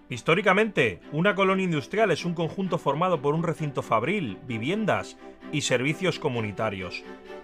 Históricamente, una colonia industrial es un conjunto formado por un recinto fabril, viviendas y servicios comunitarios.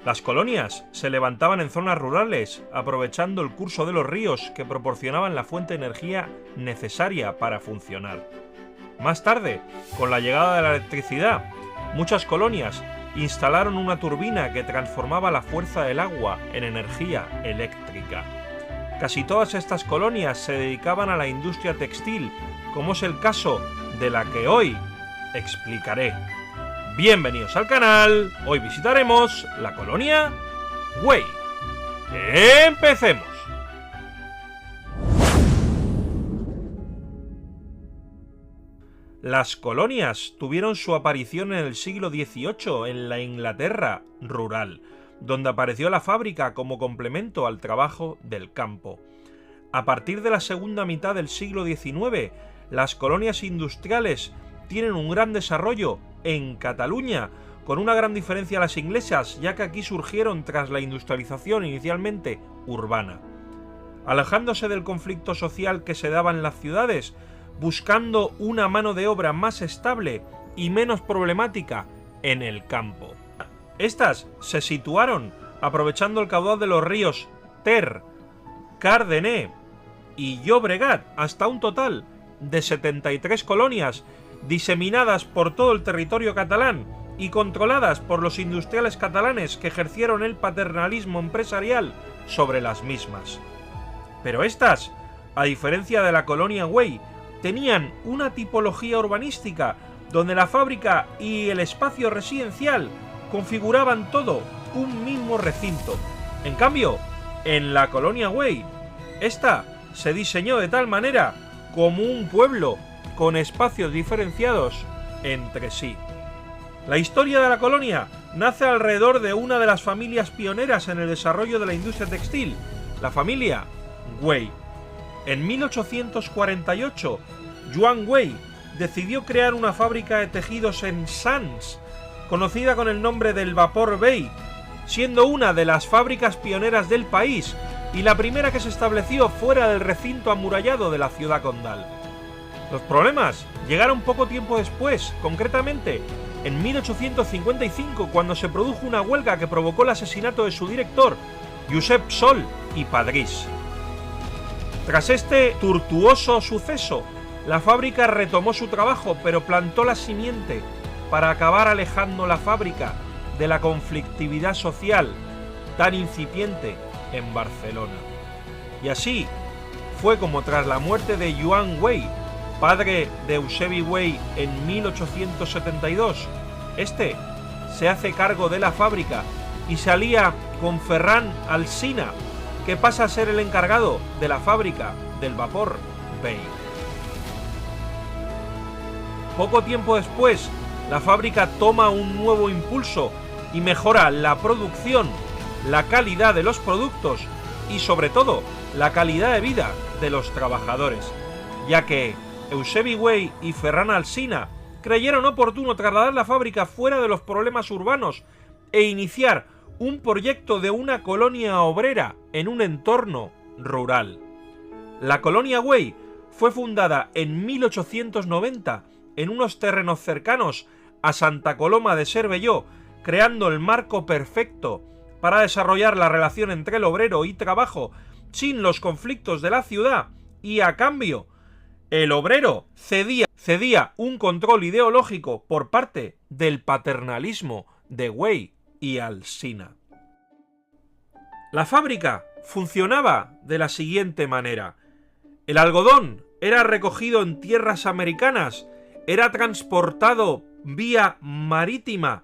Las colonias se levantaban en zonas rurales, aprovechando el curso de los ríos que proporcionaban la fuente de energía necesaria para funcionar. Más tarde, con la llegada de la electricidad, muchas colonias instalaron una turbina que transformaba la fuerza del agua en energía eléctrica. Casi todas estas colonias se dedicaban a la industria textil, como es el caso de la que hoy explicaré. Bienvenidos al canal, hoy visitaremos la colonia Wei. ¡Empecemos! Las colonias tuvieron su aparición en el siglo XVIII en la Inglaterra rural, donde apareció la fábrica como complemento al trabajo del campo. A partir de la segunda mitad del siglo XIX, las colonias industriales tienen un gran desarrollo en Cataluña, con una gran diferencia a las inglesas, ya que aquí surgieron tras la industrialización inicialmente urbana. Alejándose del conflicto social que se daba en las ciudades, buscando una mano de obra más estable y menos problemática en el campo. Estas se situaron aprovechando el caudal de los ríos Ter, Cardener y Llobregat, hasta un total de 73 colonias diseminadas por todo el territorio catalán y controladas por los industriales catalanes que ejercieron el paternalismo empresarial sobre las mismas. Pero estas, a diferencia de la colonia Wei, tenían una tipología urbanística donde la fábrica y el espacio residencial configuraban todo un mismo recinto. En cambio, en la colonia Wei, esta se diseñó de tal manera como un pueblo con espacios diferenciados entre sí. La historia de la colonia nace alrededor de una de las familias pioneras en el desarrollo de la industria textil, la familia Wei. En 1848, Yuan Wei decidió crear una fábrica de tejidos en Sants, conocida con el nombre del Vapor Wei, siendo una de las fábricas pioneras del país y la primera que se estableció fuera del recinto amurallado de la ciudad condal. Los problemas llegaron poco tiempo después, concretamente en 1855, cuando se produjo una huelga que provocó el asesinato de su director, Josep Sol i Padrís. Tras este tortuoso suceso, la fábrica retomó su trabajo, pero plantó la simiente para acabar alejando la fábrica de la conflictividad social tan incipiente en Barcelona. Y así fue como, tras la muerte de Yuan Wei, padre de Eusebi Wei, en 1872, este se hace cargo de la fábrica y se alía con Ferran Alsina, que pasa a ser el encargado de la fábrica del Vapor Wei. Poco tiempo después, la fábrica toma un nuevo impulso y mejora la producción, la calidad de los productos y, sobre todo, la calidad de vida de los trabajadores, ya que Eusebi Wei y Ferran Alsina creyeron oportuno trasladar la fábrica fuera de los problemas urbanos e iniciar un proyecto de una colonia obrera en un entorno rural. La colonia Wei fue fundada en 1890 en unos terrenos cercanos a Santa Coloma de Cervelló, creando el marco perfecto para desarrollar la relación entre el obrero y trabajo sin los conflictos de la ciudad, y a cambio el obrero cedía un control ideológico por parte del paternalismo de Wei y Alsina. La fábrica funcionaba de la siguiente manera. El algodón era recogido en tierras americanas, era transportado vía marítima,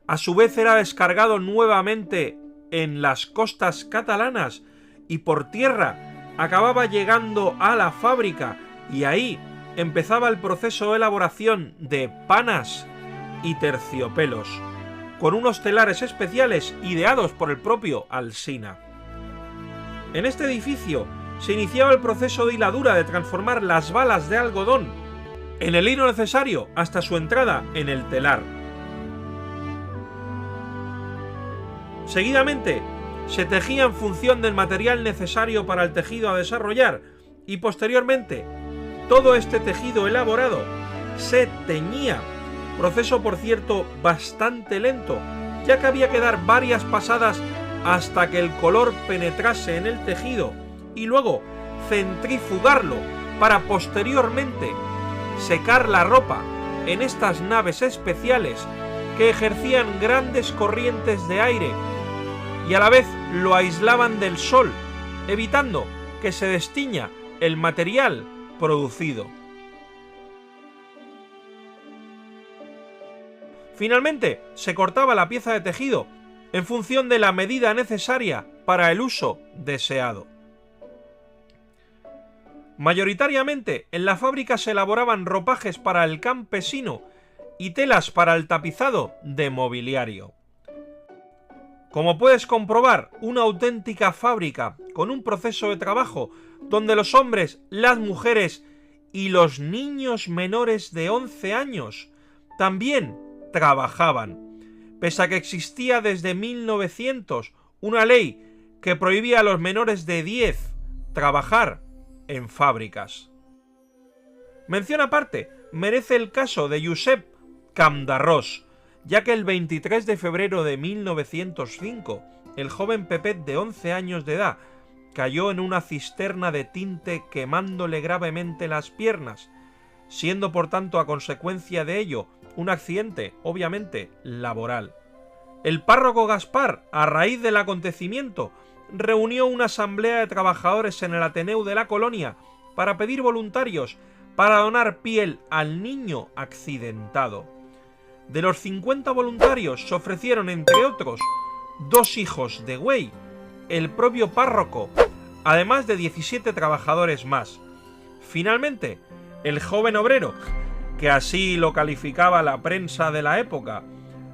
a su vez era descargado nuevamente en las costas catalanas y por tierra acababa llegando a la fábrica, y ahí empezaba el proceso de elaboración de panas y terciopelos, con unos telares especiales ideados por el propio Alsina. En este edificio se iniciaba el proceso de hiladura, de transformar las balas de algodón en el hilo necesario hasta su entrada en el telar. Seguidamente, se tejía en función del material necesario para el tejido a desarrollar y posteriormente todo este tejido elaborado se teñía, proceso por cierto bastante lento, ya que había que dar varias pasadas hasta que el color penetrase en el tejido y luego centrifugarlo para posteriormente secar la ropa en estas naves especiales que ejercían grandes corrientes de aire y a la vez lo aislaban del sol, evitando que se destiña el material producido. Finalmente, se cortaba la pieza de tejido en función de la medida necesaria para el uso deseado. Mayoritariamente, en la fábrica se elaboraban ropajes para el campesino y telas para el tapizado de mobiliario. Como puedes comprobar, una auténtica fábrica con un proceso de trabajo donde los hombres, las mujeres y los niños menores de 11 años también trabajaban, pese a que existía desde 1900 una ley que prohibía a los menores de 10 trabajar en fábricas. Mención aparte merece el caso de Josep Campdarrós, ya que el 23 de febrero de 1905 el joven Pepet de 11 años de edad cayó en una cisterna de tinte quemándole gravemente las piernas, siendo por tanto a consecuencia de ello un accidente, obviamente, laboral. El párroco Gaspar, a raíz del acontecimiento, reunió una asamblea de trabajadores en el Ateneu de la colonia para pedir voluntarios para donar piel al niño accidentado. De los 50 voluntarios se ofrecieron, entre otros, 2 hijos de Güell, el propio párroco, además de 17 trabajadores más. Finalmente, el joven obrero, que así lo calificaba la prensa de la época,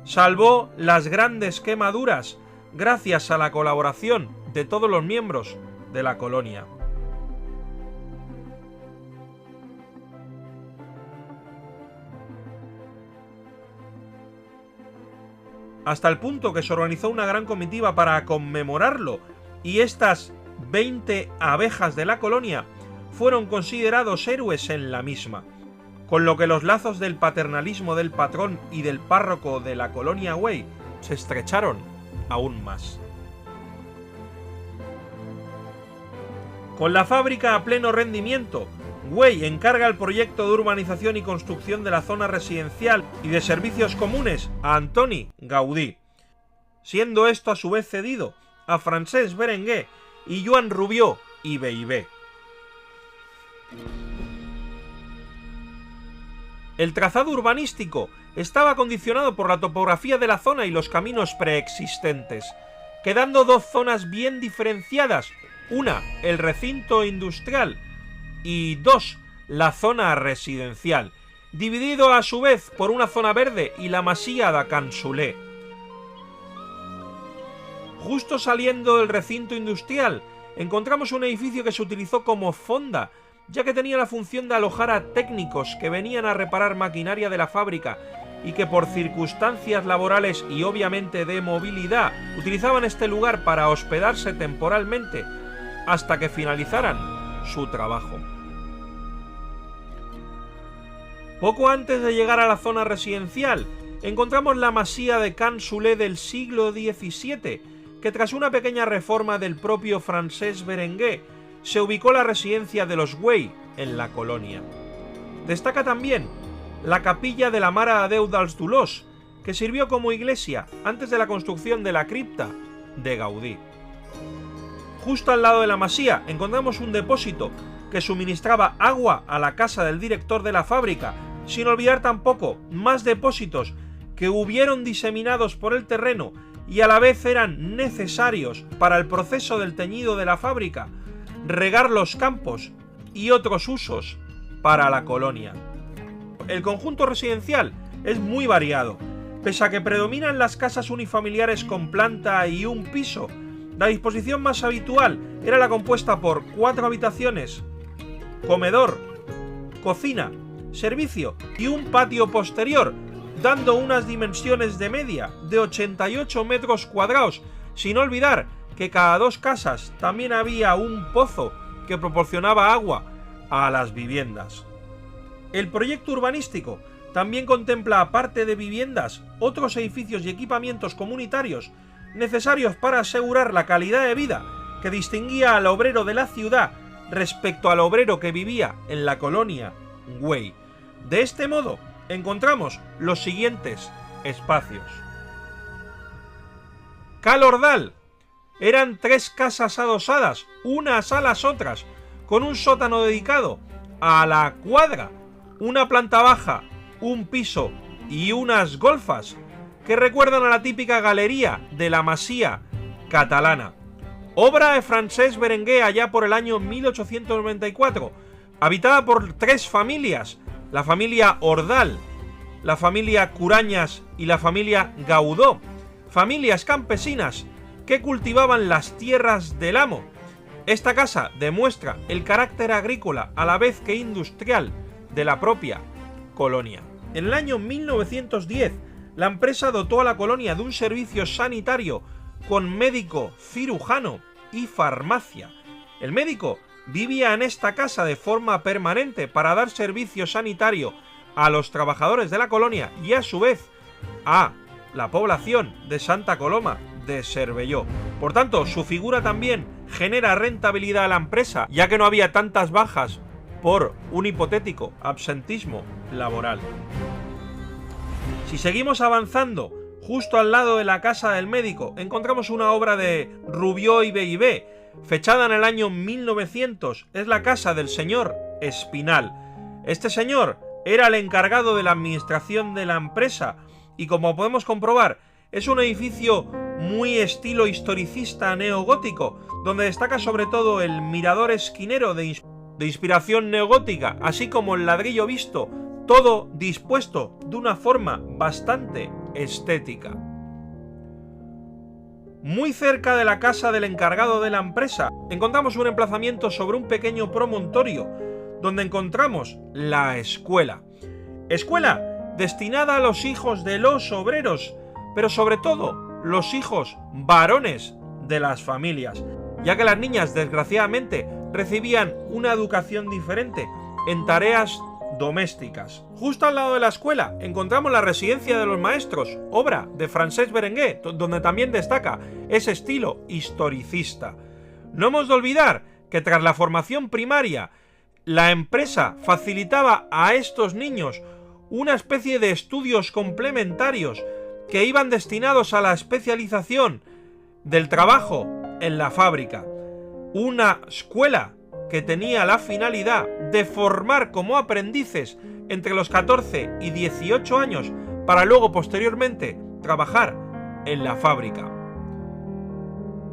salvó las grandes quemaduras gracias a la colaboración de todos los miembros de la colonia. Hasta el punto que se organizó una gran comitiva para conmemorarlo, y estas 20 abejas de la colonia fueron considerados héroes en la misma, con lo que los lazos del paternalismo del patrón y del párroco de la colonia Güell se estrecharon aún más. Con la fábrica a pleno rendimiento, Güell encarga el proyecto de urbanización y construcción de la zona residencial y de servicios comunes a Antoni Gaudí, siendo esto a su vez cedido a Francesc Berenguer y Joan Rubió y Bellver. El trazado urbanístico estaba condicionado por la topografía de la zona y los caminos preexistentes, quedando 2 zonas bien diferenciadas, una el recinto industrial y 2 la zona residencial, dividido a su vez por una zona verde y la masía de Can Soler. Justo saliendo del recinto industrial encontramos un edificio que se utilizó como fonda, ya que tenía la función de alojar a técnicos que venían a reparar maquinaria de la fábrica y que por circunstancias laborales y obviamente de movilidad utilizaban este lugar para hospedarse temporalmente hasta que finalizaran su trabajo. Poco antes de llegar a la zona residencial encontramos la masía de Can Soler del siglo XVII, que tras una pequeña reforma del propio Francesc Berenguer se ubicó la residencia de los Güell en la colonia. Destaca también la capilla de la Mare de Déu dels Dolors, que sirvió como iglesia antes de la construcción de la cripta de Gaudí. Justo al lado de la masía encontramos un depósito que suministraba agua a la casa del director de la fábrica, sin olvidar tampoco más depósitos que hubieron diseminados por el terreno y a la vez eran necesarios para el proceso del teñido de la fábrica, regar los campos y otros usos para la colonia. El conjunto residencial es muy variado. Pese a que predominan las casas unifamiliares con planta y un piso, la disposición más habitual era la compuesta por 4 habitaciones, comedor, cocina, servicio y un patio posterior, dando unas dimensiones de media de 88 metros cuadrados, sin olvidar que cada 2 casas también había un pozo que proporcionaba agua a las viviendas. El proyecto urbanístico también contempla, aparte de viviendas, otros edificios y equipamientos comunitarios necesarios para asegurar la calidad de vida que distinguía al obrero de la ciudad respecto al obrero que vivía en la colonia Güell. De este modo, encontramos los siguientes espacios. Cal Ordal. Eran 3 casas adosadas, unas a las otras, con un sótano dedicado a la cuadra, una planta baja, un piso y unas golfas que recuerdan a la típica galería de la Masía catalana. Obra de Francesc Berenguer allá por el año 1894, habitada por 3 familias, la familia Ordal, la familia Curañas y la familia Gaudó, familias campesinas que cultivaban las tierras del amo. Esta casa demuestra el carácter agrícola a la vez que industrial de la propia colonia. En el año 1910, la empresa dotó a la colonia de un servicio sanitario con médico, cirujano y farmacia. El médico vivía en esta casa de forma permanente para dar servicio sanitario a los trabajadores de la colonia y a su vez a la población de Santa Coloma de Cervelló. Por tanto, su figura también genera rentabilidad a la empresa, ya que no había tantas bajas por un hipotético absentismo laboral. Si seguimos avanzando, justo al lado de la casa del médico, encontramos una obra de Rubió y Bellver, fechada en el año 1900. Es la casa del señor Espinal. Este señor era el encargado de la administración de la empresa y, como podemos comprobar, es un edificio muy estilo historicista neogótico, donde destaca sobre todo el mirador esquinero de inspiración neogótica, así como el ladrillo visto, todo dispuesto de una forma bastante estética. Muy cerca de la casa del encargado de la empresa, encontramos un emplazamiento sobre un pequeño promontorio, donde encontramos la escuela. Escuela destinada a los hijos de los obreros, pero sobre todo los hijos varones de las familias, ya que las niñas desgraciadamente recibían una educación diferente en tareas domésticas. Justo al lado de la escuela encontramos la residencia de los maestros, obra de Francesc Berenguer, donde también destaca ese estilo historicista. No hemos de olvidar que tras la formación primaria, la empresa facilitaba a estos niños una especie de estudios complementarios que iban destinados a la especialización del trabajo en la fábrica. Una escuela que tenía la finalidad de formar como aprendices entre los 14 y 18 años para luego posteriormente trabajar en la fábrica.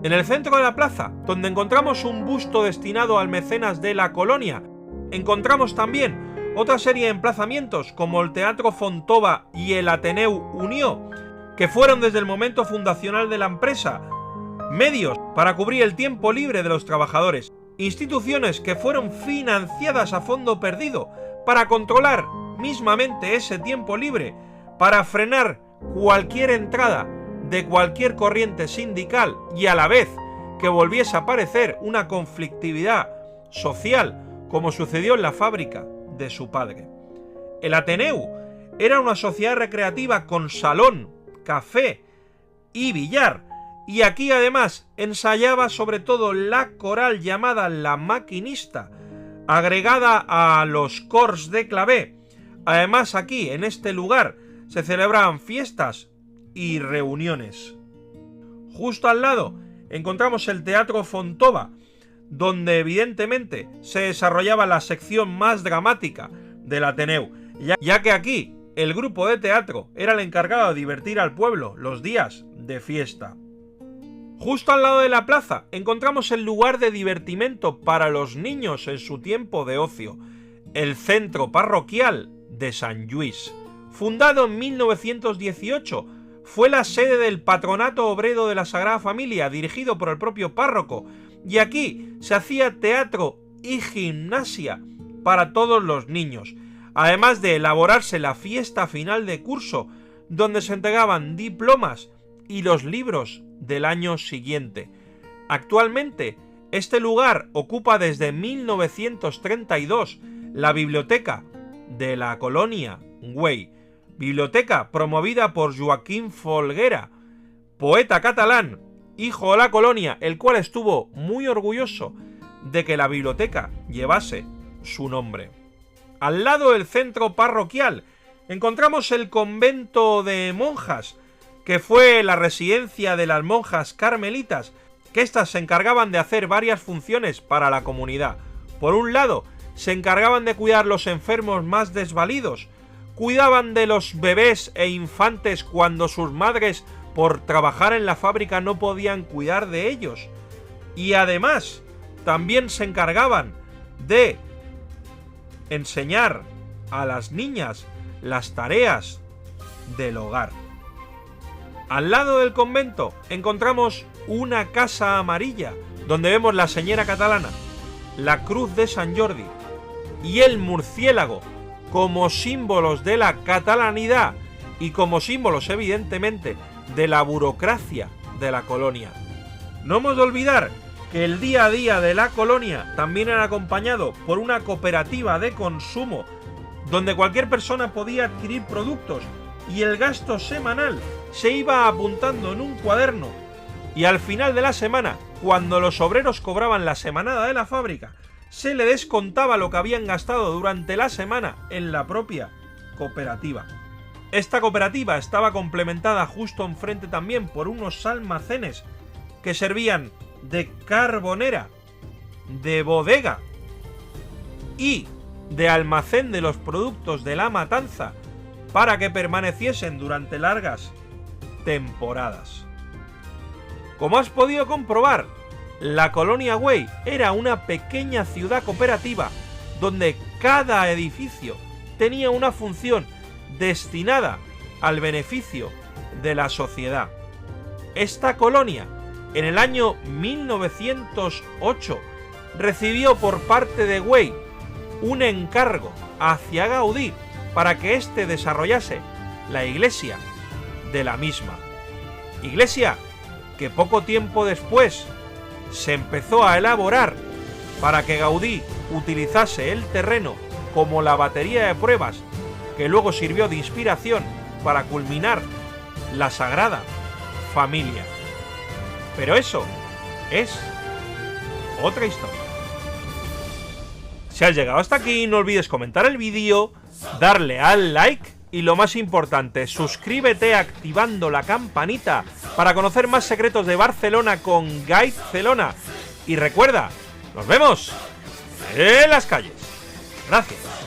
En el centro de la plaza, donde encontramos un busto destinado al mecenas de la colonia, encontramos también otra serie de emplazamientos como el Teatro Fontova y el Ateneu Unió, que fueron desde el momento fundacional de la empresa medios para cubrir el tiempo libre de los trabajadores, instituciones que fueron financiadas a fondo perdido para controlar mismamente ese tiempo libre, para frenar cualquier entrada de cualquier corriente sindical y a la vez que volviese a aparecer una conflictividad social como sucedió en la fábrica de su padre. El Ateneu era una sociedad recreativa con salón, café y billar, y aquí además ensayaba sobre todo la coral llamada La Maquinista, agregada a los cors de clavé. Además, aquí en este lugar se celebraban fiestas y reuniones. Justo al lado encontramos el Teatro Fontova, donde evidentemente se desarrollaba la sección más dramática del Ateneu, ya que aquí el grupo de teatro era el encargado de divertir al pueblo los días de fiesta. Justo al lado de la plaza encontramos el lugar de divertimento para los niños en su tiempo de ocio, el Centro Parroquial de Sant Lluís. Fundado en 1918, fue la sede del Patronato Obrero de la Sagrada Familia, dirigido por el propio párroco, y aquí se hacía teatro y gimnasia para todos los niños, además de elaborarse la fiesta final de curso, donde se entregaban diplomas y los libros del año siguiente. Actualmente Este lugar ocupa desde 1932 la biblioteca de la colonia Güell, biblioteca promovida por Joaquim Folguera, poeta catalán, hijo de la colonia, el cual estuvo muy orgulloso de que la biblioteca llevase su nombre. Al lado del centro parroquial encontramos el convento de monjas, que fue la residencia de las monjas carmelitas, que éstas se encargaban de hacer varias funciones para la comunidad. Por un lado, se encargaban de cuidar los enfermos más desvalidos, cuidaban de los bebés e infantes cuando sus madres, por trabajar en la fábrica, no podían cuidar de ellos, y además también se encargaban de enseñar a las niñas las tareas del hogar. Al lado del convento encontramos una casa amarilla, donde vemos la señera catalana, la cruz de Sant Jordi y el murciélago como símbolos de la catalanidad y como símbolos, evidentemente, de la burocracia de la colonia. No hemos de olvidar que el día a día de la colonia también era acompañado por una cooperativa de consumo, donde cualquier persona podía adquirir productos y el gasto semanal se iba apuntando en un cuaderno, y al final de la semana, cuando los obreros cobraban la semanada de la fábrica, se le descontaba lo que habían gastado durante la semana en la propia cooperativa. Esta cooperativa estaba complementada justo enfrente también por unos almacenes que servían de carbonera, de bodega y de almacén de los productos de la matanza para que permaneciesen durante largas temporadas. Como has podido comprobar, la colonia Güell era una pequeña ciudad cooperativa donde cada edificio tenía una función destinada al beneficio de la sociedad. Esta colonia, en el año 1908, recibió por parte de Güell un encargo hacia Gaudí para que éste desarrollase la iglesia de la misma. Iglesia que poco tiempo después se empezó a elaborar para que Gaudí utilizase el terreno como la batería de pruebas que luego sirvió de inspiración para culminar la Sagrada Familia. Pero eso es otra historia. Si has llegado hasta aquí, no olvides comentar el vídeo, darle al like y, lo más importante, suscríbete activando la campanita para conocer más secretos de Barcelona con Guide Celona. Y recuerda, nos vemos en las calles. Gracias.